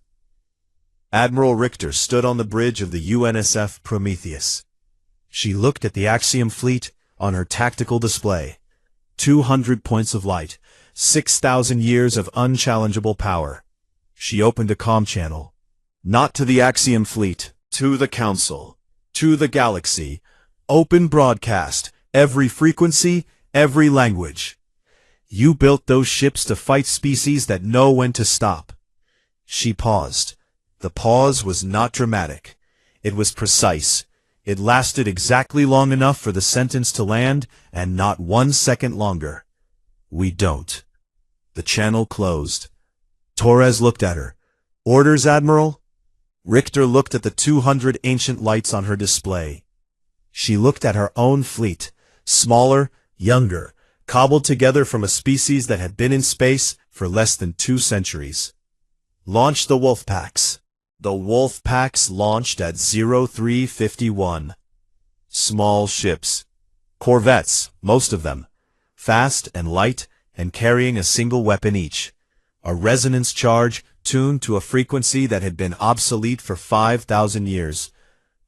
A: Admiral Richter stood on the bridge of the UNSF Prometheus. She looked at the Axiom fleet on her tactical display. 200 points of light, 6,000 years of unchallengeable power. She opened a comm channel. Not to the Axiom fleet, to the Council, to the galaxy. Open broadcast, every frequency, every language. You built those ships to fight species that know when to stop. She paused. The pause was not dramatic. It was precise. It lasted exactly long enough for the sentence to land, and not 1 second longer. We don't. The channel closed. Torres looked at her. Orders, Admiral? Richter looked at the 200 ancient lights on her display. She looked at her own fleet, smaller, younger, cobbled together from a species that had been in space for less than 2 centuries. Launch the wolf packs. The wolf packs launched at 0351. Small ships. Corvettes, most of them. Fast and light and carrying a single weapon each. A resonance charge tuned to a frequency that had been obsolete for 5,000 years.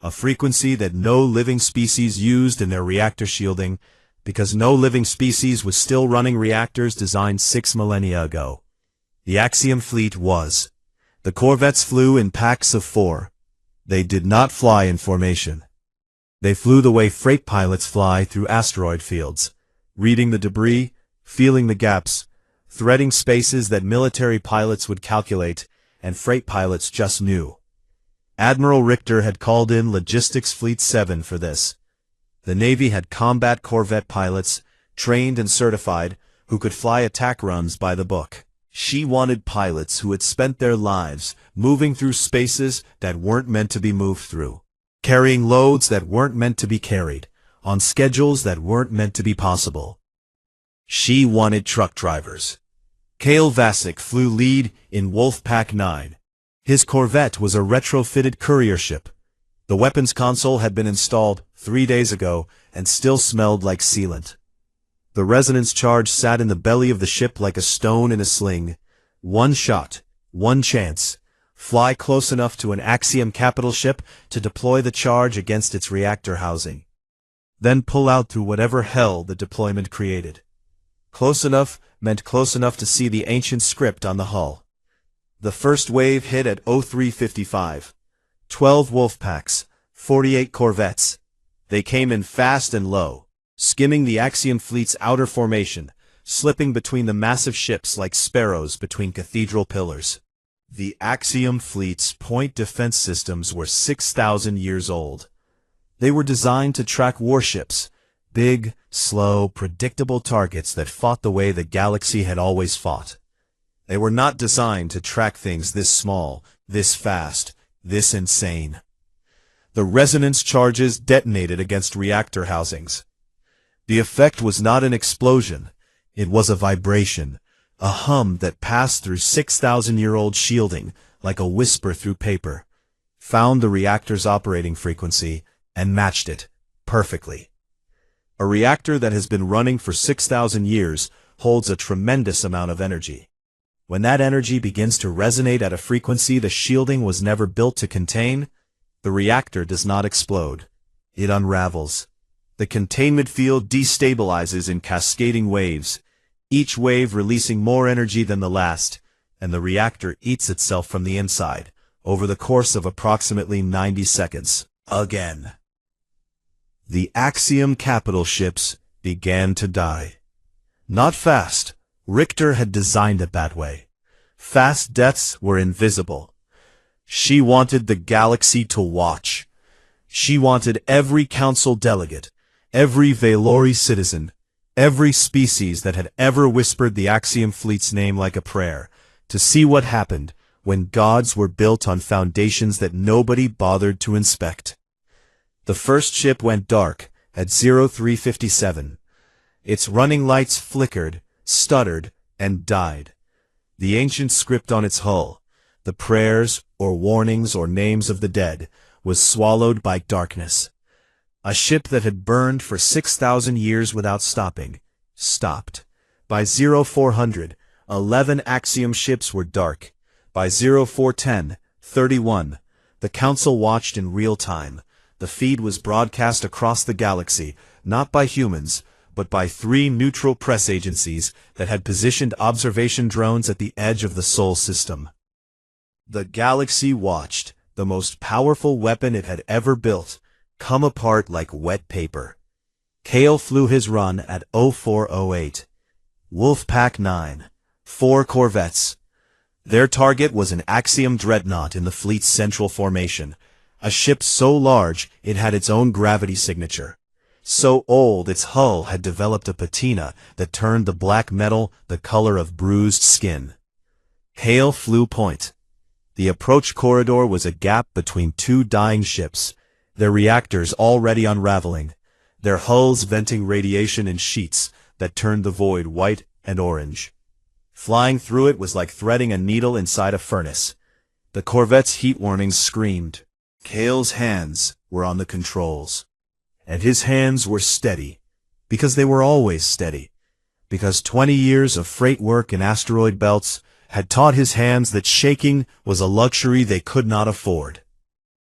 A: A frequency that no living species used in their reactor shielding, because no living species was still running reactors designed 6 millennia ago. The Axiom fleet was. The corvettes flew in packs of 4. They did not fly in formation. They flew the way freight pilots fly through asteroid fields, reading the debris, feeling the gaps, threading spaces that military pilots would calculate, and freight pilots just knew. Admiral Richter had called in Logistics Fleet 7 for this. The Navy had combat corvette pilots, trained and certified, who could fly attack runs by the book. She wanted pilots who had spent their lives moving through spaces that weren't meant to be moved through, carrying loads that weren't meant to be carried, on schedules that weren't meant to be possible. She wanted truck drivers. Kale Vasic flew lead in Wolfpack 9. His corvette was a retrofitted courier ship. The weapons console had been installed 3 days ago and still smelled like sealant. The resonance charge sat in the belly of the ship like a stone in a sling. 1 shot, 1 chance. Fly close enough to an Axiom capital ship to deploy the charge against its reactor housing. Then pull out through whatever hell the deployment created. Close enough meant close enough to see the ancient script on the hull. The first wave hit at 0355. 12 wolf packs, 48 corvettes. They came in fast and low, skimming the Axiom fleet's outer formation, slipping between the massive ships like sparrows between cathedral pillars. The Axiom fleet's point defense systems were 6,000 years old. They were designed to track warships, big, slow, predictable targets that fought the way the galaxy had always fought. They were not designed to track things this small, this fast, this insane. The resonance charges detonated against reactor housings. The effect was not an explosion. It was a vibration, a hum that passed through 6,000-year-old shielding like a whisper through paper, found the reactor's operating frequency, and matched it perfectly. A reactor that has been running for 6,000 years holds a tremendous amount of energy. When that energy begins to resonate at a frequency the shielding was never built to contain, the reactor does not explode. It unravels. The containment field destabilizes in cascading waves, each wave releasing more energy than the last, and the reactor eats itself from the inside, over the course of approximately 90 seconds. Again. The Axiom capital ships began to die. Not fast. Richter had designed it that way. Fast deaths were invisible. She wanted the galaxy to watch. She wanted every council delegate, every Valori citizen, every species that had ever whispered the Axiom Fleet's name like a prayer, to see what happened when gods were built on foundations that nobody bothered to inspect. The first ship went dark at 0357. Its running lights flickered, stuttered, and died. The ancient script on its hull, the prayers or warnings or names of the dead, was swallowed by darkness. A ship that had burned for 6,000 years without stopping, stopped. By 0400, 11 Axiom ships were dark. By 0410, 31. The Council watched in real time. The feed was broadcast across the galaxy, not by humans, but by 3 neutral press agencies that had positioned observation drones at the edge of the Sol system. The galaxy watched, the most powerful weapon it had ever built, come apart like wet paper. Kale flew his run at 0408. Wolfpack 9. 4 corvettes. Their target was an Axiom dreadnought in the fleet's central formation, a ship so large it had its own gravity signature. So old its hull had developed a patina that turned the black metal the color of bruised skin. Hale flew point. The approach corridor was a gap between 2 dying ships, their reactors already unraveling, their hulls venting radiation in sheets that turned the void white and orange. Flying through it was like threading a needle inside a furnace. The corvette's heat warnings screamed. Kale's hands were on the controls. And his hands were steady, because they were always steady, because 20 years of freight work in asteroid belts had taught his hands that shaking was a luxury they could not afford.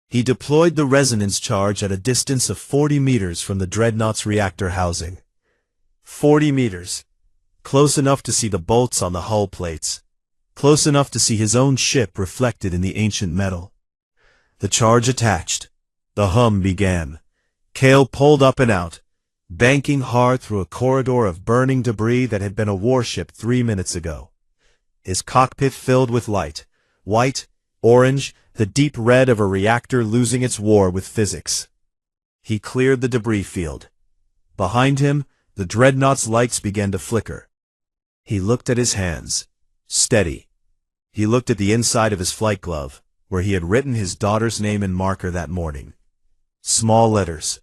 A: He deployed the resonance charge at a distance of 40 meters from the dreadnought's reactor housing. 40 meters. Close enough to see the bolts on the hull plates. Close enough to see his own ship reflected in the ancient metal. The charge attached. The hum began. Kale pulled up and out, banking hard through a corridor of burning debris that had been a warship 3 minutes ago. His cockpit filled with light, white, orange, the deep red of a reactor losing its war with physics. He cleared the debris field. Behind him, the dreadnought's lights began to flicker. He looked at his hands. Steady. He looked at the inside of his flight glove, where he had written his daughter's name in marker that morning. Small letters.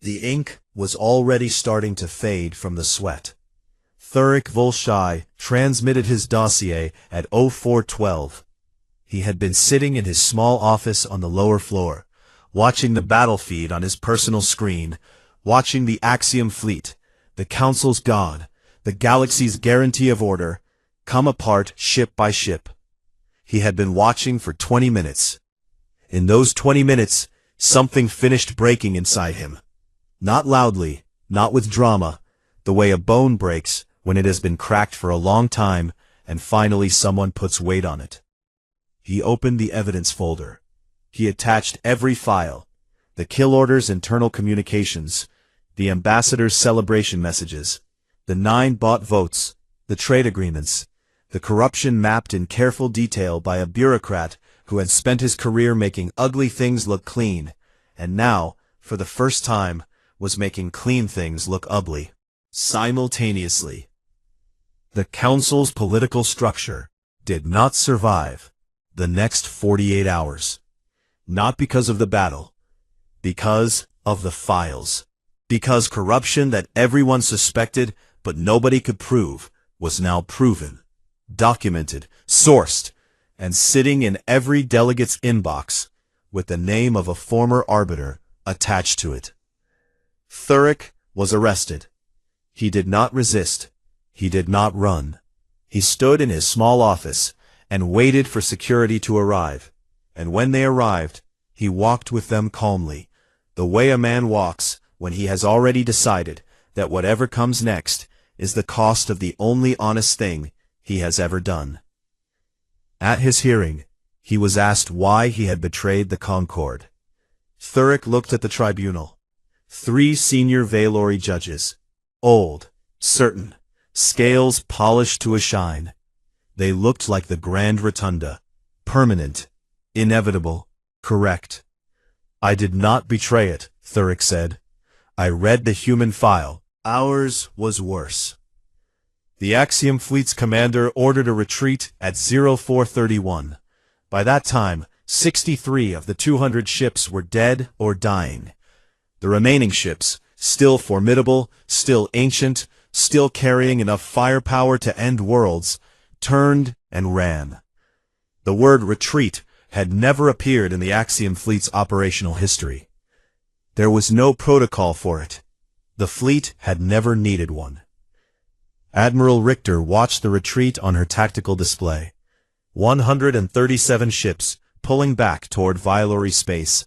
A: The ink was already starting to fade from the sweat. Thuric Volshai transmitted his dossier at 0412. He had been sitting in his small office on the lower floor, watching the battle feed on his personal screen, watching the Axiom Fleet, the Council's God, the galaxy's guarantee of order, come apart ship by ship. He had been watching for 20 minutes. In those 20 minutes, something finished breaking inside him. Not loudly, not with drama, the way a bone breaks when it has been cracked for a long time and finally someone puts weight on it. He opened the evidence folder. He attached every file, the kill order's internal communications, the ambassador's celebration messages, the 9 bought votes, the trade agreements, the corruption mapped in careful detail by a bureaucrat who had spent his career making ugly things look clean, and now, for the first time, was making clean things look ugly. Simultaneously. The Council's political structure did not survive the next 48 hours. Not because of the battle, because of the files. Because corruption that everyone suspected but nobody could prove was now proven, documented, sourced, and sitting in every delegate's inbox with the name of a former arbiter attached to it. Thuric was arrested. He did not resist. He did not run. He stood in his small office and waited for security to arrive. And when they arrived, he walked with them calmly, the way a man walks when he has already decided that whatever comes next is the cost of the only honest thing he has ever done. At his hearing, he was asked why he had betrayed the Concord. Thuric looked at the tribunal. 3 senior Valori judges. Old, certain, scales polished to a shine. They looked like the Grand Rotunda, permanent, inevitable, correct. I did not betray it, Thurick said. I read the human file. Ours was worse. The Axiom Fleet's commander ordered a retreat at 0431. By that time, 63 of the 200 ships were dead or dying. The remaining ships, still formidable, still ancient, still carrying enough firepower to end worlds, turned and ran. The word retreat had never appeared in the Axiom Fleet's operational history. There was no protocol for it. The fleet had never needed one. Admiral Richter watched the retreat on her tactical display. 137 ships pulling back toward Violori space.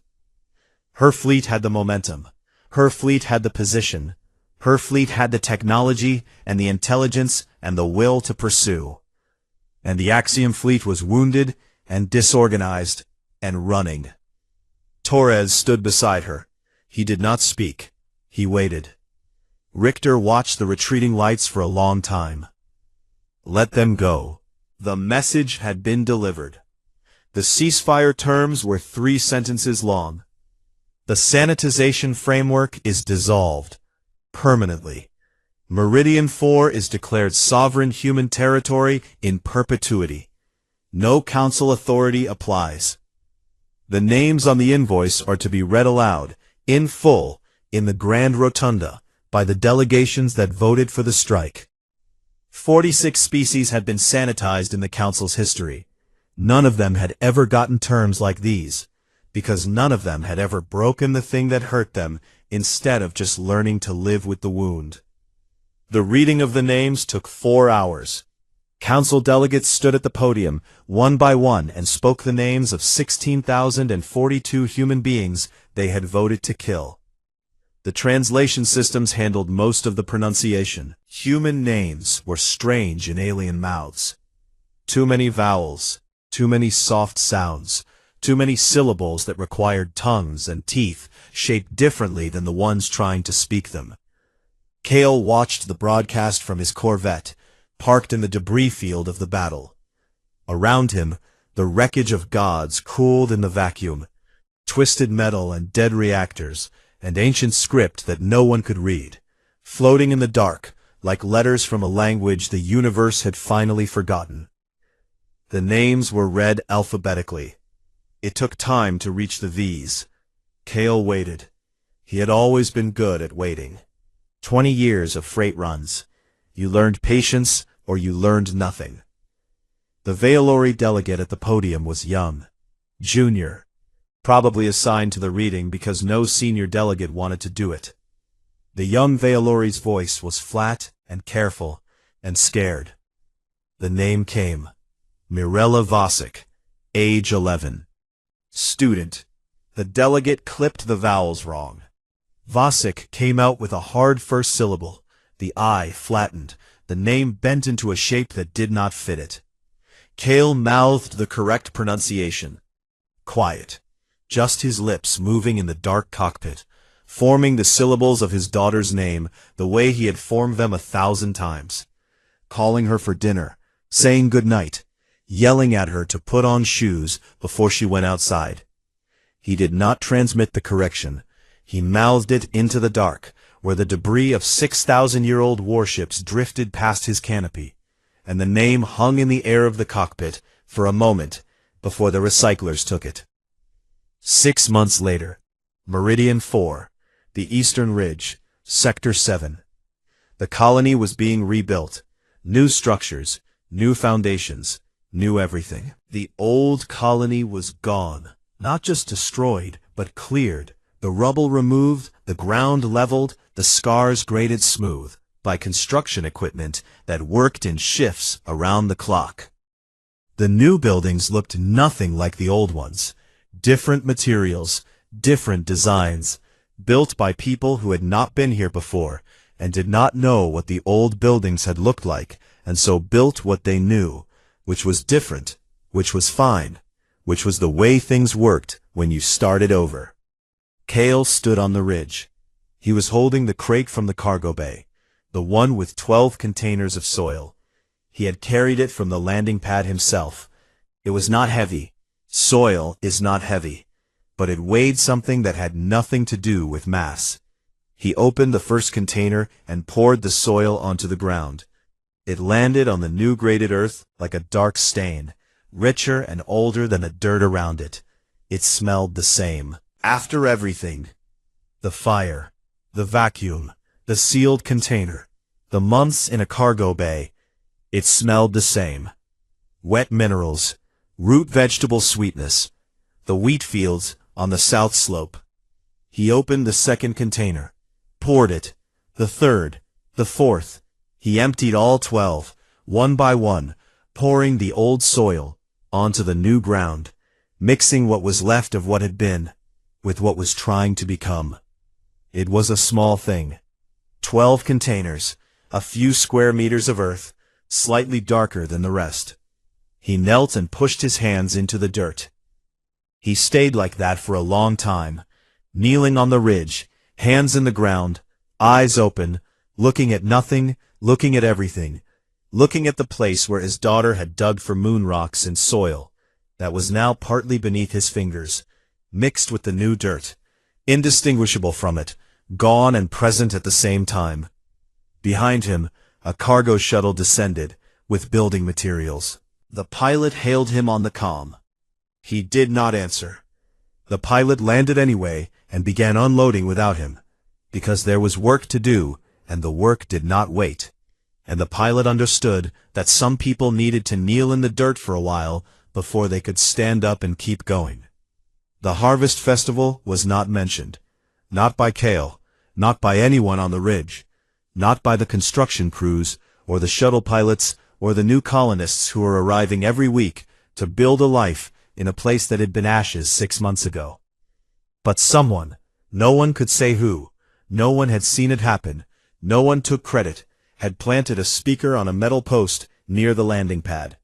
A: Her fleet had the momentum. Her fleet had the position. Her fleet had the technology and the intelligence and the will to pursue. And the Axiom Fleet was wounded and disorganized and running. Torres stood beside her. He did not speak. He waited. Richter watched the retreating lights for a long time. Let them go. The message had been delivered. The ceasefire terms were 3 sentences long. The sanitization framework is dissolved. Permanently. Meridian 4 is declared sovereign human territory in perpetuity. No council authority applies. The names on the invoice are to be read aloud, in full, in the Grand Rotunda, by the delegations that voted for the strike. 46 species had been sanitized in the Council's history. None of them had ever gotten terms like these, because none of them had ever broken the thing that hurt them instead of just learning to live with the wound. The reading of the names took 4 hours. Council delegates stood at the podium, one by one, and spoke the names of 16,042 human beings they had voted to kill. The translation systems handled most of the pronunciation. Human names were strange in alien mouths. Too many vowels, too many soft sounds, too many syllables that required tongues and teeth shaped differently than the ones trying to speak them. Kale watched the broadcast from his Corvette, parked in the debris field of the battle. Around him, the wreckage of gods cooled in the vacuum, twisted metal and dead reactors, and ancient script that no one could read, floating in the dark like letters from a language the universe had finally forgotten. The names were read alphabetically. It took time to reach the V's. Kale waited. He had always been good at waiting. 20 years of freight runs. You learned patience or you learned nothing. The Valori delegate at the podium was young, junior, probably assigned to the reading because no senior delegate wanted to do it. The young Valori's voice was flat and careful and scared. The name came. Mirella Vosic, age 11. Student. The delegate clipped the vowels wrong. Vosic came out with a hard first syllable, the I flattened, the name bent into a shape that did not fit it. Kale mouthed the correct pronunciation. Quiet. Just his lips moving in the dark cockpit, forming the syllables of his daughter's name the way he had formed them 1,000 times. Calling her for dinner, saying good night, yelling at her to put on shoes before she went outside. He did not transmit the correction. He mouthed it into the dark, where the debris of 6,000-year-old warships drifted past his canopy, and the name hung in the air of the cockpit for a moment before the recyclers took it. 6 months later, Meridian 4, the Eastern Ridge, Sector 7. The colony was being rebuilt. New structures, new foundations, new everything. The old colony was gone. Not just destroyed, but cleared. The rubble removed, the ground leveled, the scars graded smooth by construction equipment that worked in shifts around the clock. The new buildings looked nothing like the old ones. Different materials, different designs, built by people who had not been here before and did not know what the old buildings had looked like, and so built what they knew, which was different, which was fine, which was the way things worked when you started over. Kale stood on the ridge. He was holding the crate from the cargo bay, the one with 12 containers of soil. He had carried it from the landing pad himself. It was not heavy. Soil is not heavy. But it weighed something that had nothing to do with mass. He opened the first container and poured the soil onto the ground. It landed on the new graded earth like a dark stain, richer and older than the dirt around it. It smelled the same. After everything, the fire, the vacuum, the sealed container, the months in a cargo bay, it smelled the same. Wet minerals, root vegetable sweetness, the wheat fields on the south slope. He opened the second container, poured it, the third, the fourth. He emptied all 12, one by one, pouring the old soil onto the new ground, mixing what was left of what had been with what was trying to become. It was a small thing. 12 containers, a few square meters of earth, slightly darker than the rest. He knelt and pushed his hands into the dirt. He stayed like that for a long time, kneeling on the ridge, hands in the ground, eyes open, looking at nothing, looking at everything, looking at the place where his daughter had dug for moon rocks and soil that was now partly beneath his fingers, mixed with the new dirt, indistinguishable from it, gone and present at the same time. Behind him, a cargo shuttle descended, with building materials. The pilot hailed him on the comm. He did not answer. The pilot landed anyway and began unloading without him, because there was work to do, and the work did not wait. And the pilot understood that some people needed to kneel in the dirt for a while before they could stand up and keep going. The Harvest Festival was not mentioned. Not by Kale, not by anyone on the ridge, not by the construction crews, or the shuttle pilots, or the new colonists who were arriving every week to build a life in a place that had been ashes 6 months ago. But someone, no one could say who, no one had seen it happen, no one took credit, had planted a speaker on a metal post near the landing pad.